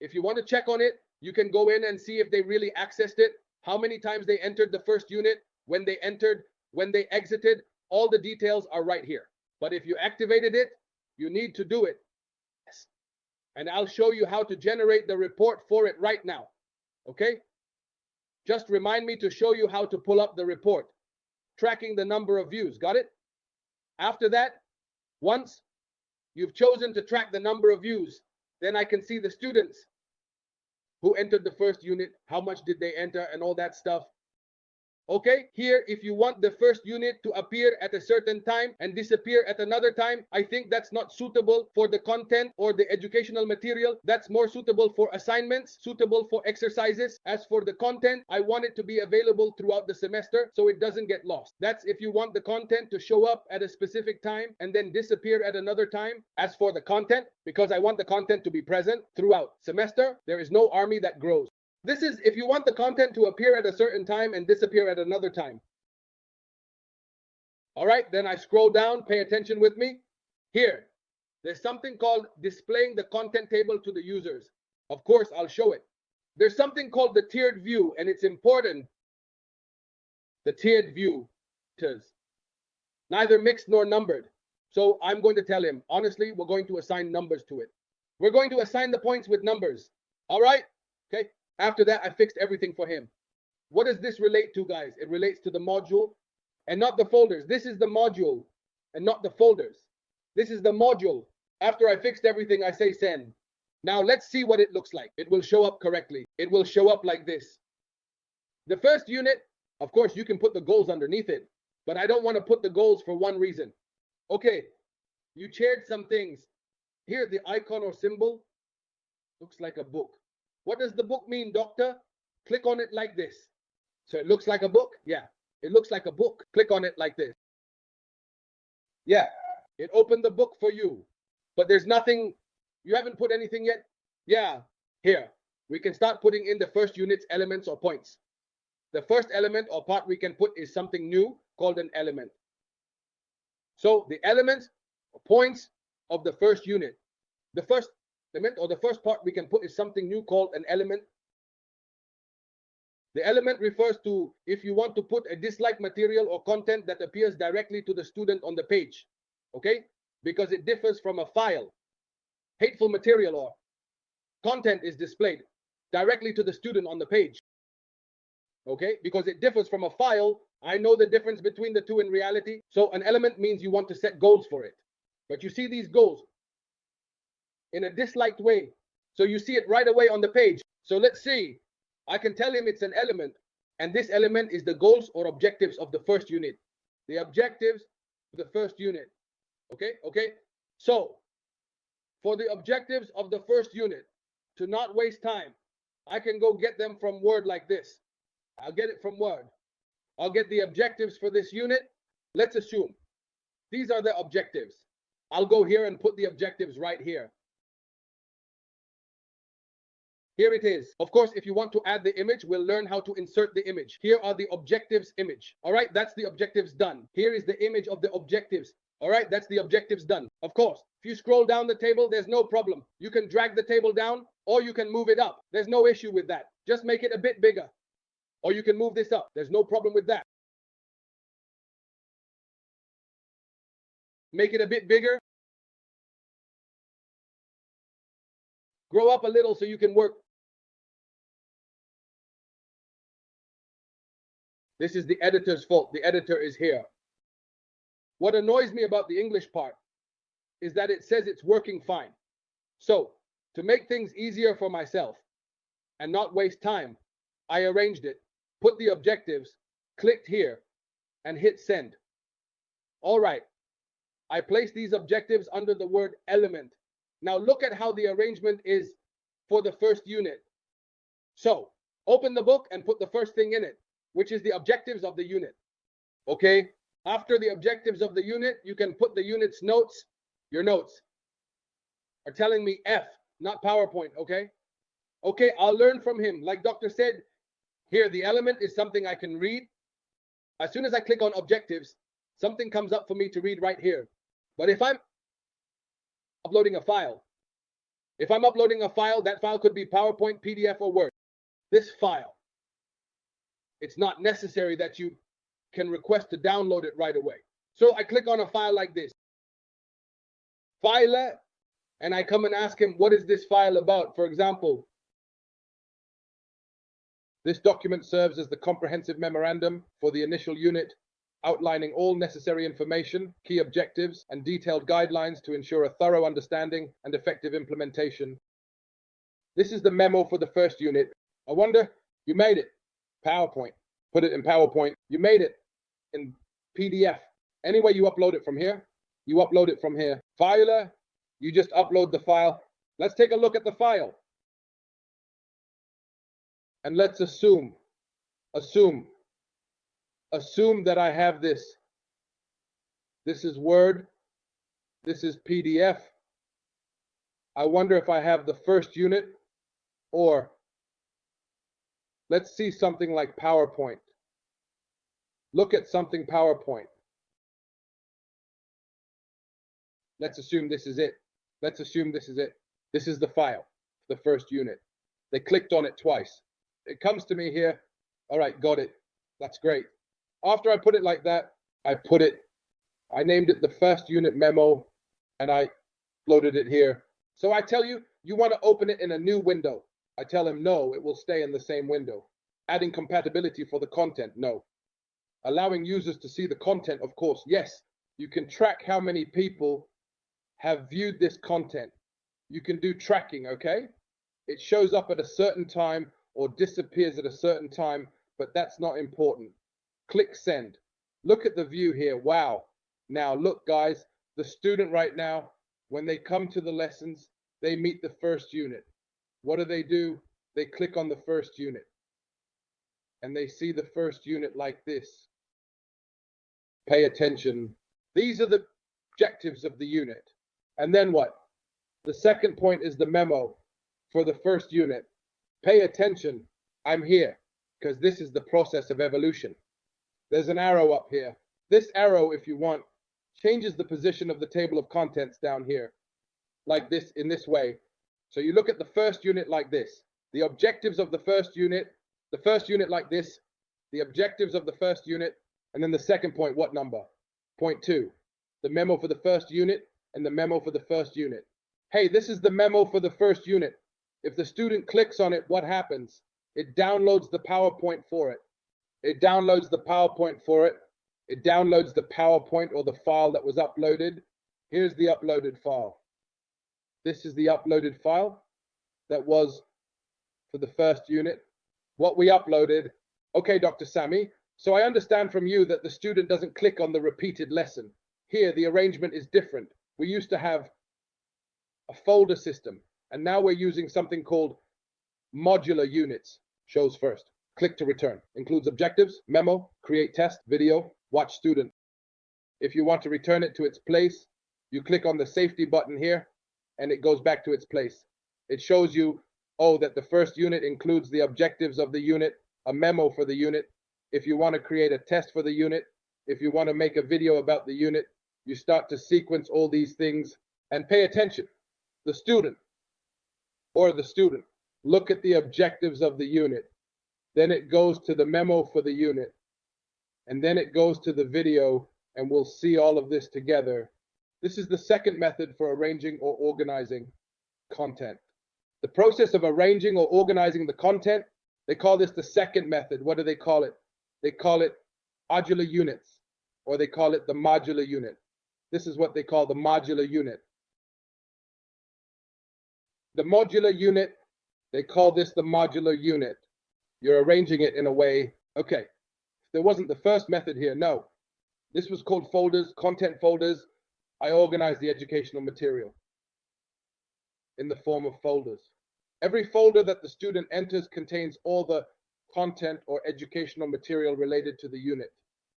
If you want to check on it, you can go in and see if they really accessed it, how many times they entered the first unit, when they entered, when they exited. All the details are right here. But if you activated it, you need to do it. And I'll show you how to generate the report for it right now. Okay? Just remind me to show you how to pull up the report, tracking the number of views. Got it? After that, once you've chosen to track the number of views, then I can see the students who entered the first unit, how much did they enter, and all that stuff. Okay, here, if you want the first unit to appear at a certain time and disappear at another time, I think that's not suitable for the content or the educational material. That's more suitable for assignments, suitable for exercises. As for the content, I want it to be available throughout the semester so it doesn't get lost. That's if you want the content to show up at a specific time and then disappear at another time. As for the content, because I want the content to be present throughout semester, there is no army that grows. This is if you want the content to appear at a certain time and disappear at another time. All right, then I scroll down, pay attention with me. Here, there's something called displaying the content table to the users. Of course, I'll show it. There's something called the tiered view, and it's important. The tiered view is neither mixed nor numbered. So I'm going to tell him, honestly, we're going to assign numbers to it. We're going to assign the points with numbers. All right, okay. After that, I fixed everything for him. What does this relate to, guys? It relates to the module and not the folders. This is the module and not the folders. This is the module. After I fixed everything, I say send. Now let's see what it looks like. It will show up correctly. It will show up like this. The first unit, of course, you can put the goals underneath it, but I don't want to put the goals for one reason. Okay, you shared some things. Here, the icon or symbol looks like a book. What does the book mean, doctor? Click on it like this. So it looks like a book? Yeah, it looks like a book. Click on it like this. Yeah, it opened the book for you. But there's nothing, you haven't put anything yet? Yeah, here. We can start putting in the first unit's elements or points. The first element or part we can put is something new called an element. So the elements or points of the first unit. The first element or the first part we can put is something new called an element. The element refers to if you want to put a disliked material or content that appears directly to the student on the page, okay? Because it differs from a file. Hateful material or content is displayed directly to the student on the page, okay? Because it differs from a file. I know the difference between the two in reality. So an element means you want to set goals for it. But you see these goals in a disliked way. So you see it right away on the page. So let's see. I can tell him it's an element, and this element is the goals or objectives of the first unit. The objectives of the first unit. Okay? So, for the objectives of the first unit, to not waste time, I can go get them from Word like this. I'll get it from Word. I'll get the objectives for this unit. Let's assume these are the objectives. I'll go here and put the objectives right here. Here it is. Of course, if you want to add the image, we'll learn how to insert the image. Here are the objectives image. All right, that's the objectives done. Here is the image of the objectives. All right, that's the objectives done. Of course, if you scroll down the table, there's no problem. You can drag the table down or you can move it up. There's no issue with that. Just make it a bit bigger. Or you can move this up. There's no problem with that. Make it a bit bigger. Grow up a little so you can work. This is the editor's fault. The editor is here. What annoys me about the English part is that it says it's working fine. So, to make things easier for myself and not waste time, I arranged it, put the objectives, clicked here, and hit send. All right. I placed these objectives under the word element. Now look at how the arrangement is for the first unit. So, open the book and put the first thing in it, which is the objectives of the unit. Okay? After the objectives of the unit, you can put the unit's notes. Your notes are telling me F, not PowerPoint, okay? Okay, I'll learn from him. Like Doctor said, here the element is something I can read. As soon as I click on objectives, something comes up for me to read right here. But if I'm uploading a file, If I'm uploading a file, that file could be PowerPoint, PDF, or Word. This file, it's not necessary that you can request to download it right away. So I click on a file like this, file, and I come and ask him, what is this file about? For example, this document serves as the comprehensive memorandum for the initial unit, outlining all necessary information, key objectives, and detailed guidelines to ensure a thorough understanding and effective implementation. This is the memo for the first unit. I wonder, you made it. PowerPoint. Put it in PowerPoint. You made it in PDF. Anyway, you upload it from here. You upload it from here. Filer, you just upload the file. Let's take a look at the file. And let's assume that I have this. This is Word. This is PDF. I wonder if I have the first unit, or let's see something like PowerPoint. Look at something PowerPoint. Let's assume this is it. Let's assume this is it. This is the file, the first unit. They clicked on it twice. It comes to me here. All right, got it. That's great. After I put it like that, I named it the first unit memo, and I loaded it here. So I tell you, you want to open it in a new window. I tell him, no, it will stay in the same window. Adding compatibility for the content, no. Allowing users to see the content, of course, yes. You can track how many people have viewed this content. You can do tracking, okay? It shows up at a certain time or disappears at a certain time, but that's not important. Click send. Look at the view here. Wow. Now look, guys, the student right now, when they come to the lessons, they meet the first unit. What do? They click on the first unit and they see the first unit like this. Pay attention. These are the objectives of the unit. And then what? The second point is the memo for the first unit. Pay attention. I'm here because this is the process of evolution. There's an arrow up here. This arrow, if you want, changes the position of the table of contents down here, like this, in this way. So you look at the first unit like this. The objectives of the first unit like this, the objectives of the first unit, and then the second point, what number? Point 2. The memo for the first unit and the memo for the first unit. Hey, this is the memo for the first unit. If the student clicks on it, what happens? It downloads the PowerPoint for it. It downloads the PowerPoint for it. It downloads the PowerPoint or the file that was uploaded. Here's the uploaded file. This is the uploaded file that was for the first unit. What we uploaded. Okay, Dr. Sami, so I understand from you that the student doesn't click on the repeated lesson. Here, the arrangement is different. We used to have a folder system, and now we're using something called modular units. Shows first. Click to return. Includes objectives, memo, create test, video, watch student. If you want to return it to its place, you click on the safety button here, and it goes back to its place. It shows you, oh, that the first unit includes the objectives of the unit, a memo for the unit. If you want to create a test for the unit, if you want to make a video about the unit, you start to sequence all these things and pay attention. The student, look at the objectives of the unit. Then it goes to the memo for the unit. And then it goes to the video, and we'll see all of this together. This is the second method for arranging or organizing content. The process of arranging or organizing the content, they call this the second method. What do they call it? They call it modular units, or they call it the modular unit. This is what they call the modular unit. The modular unit, they call this the modular unit. You're arranging it in a way, okay, there wasn't the first method here, no. This was called folders, content folders. I organized the educational material in the form of folders. Every folder that the student enters contains all the content or educational material related to the unit.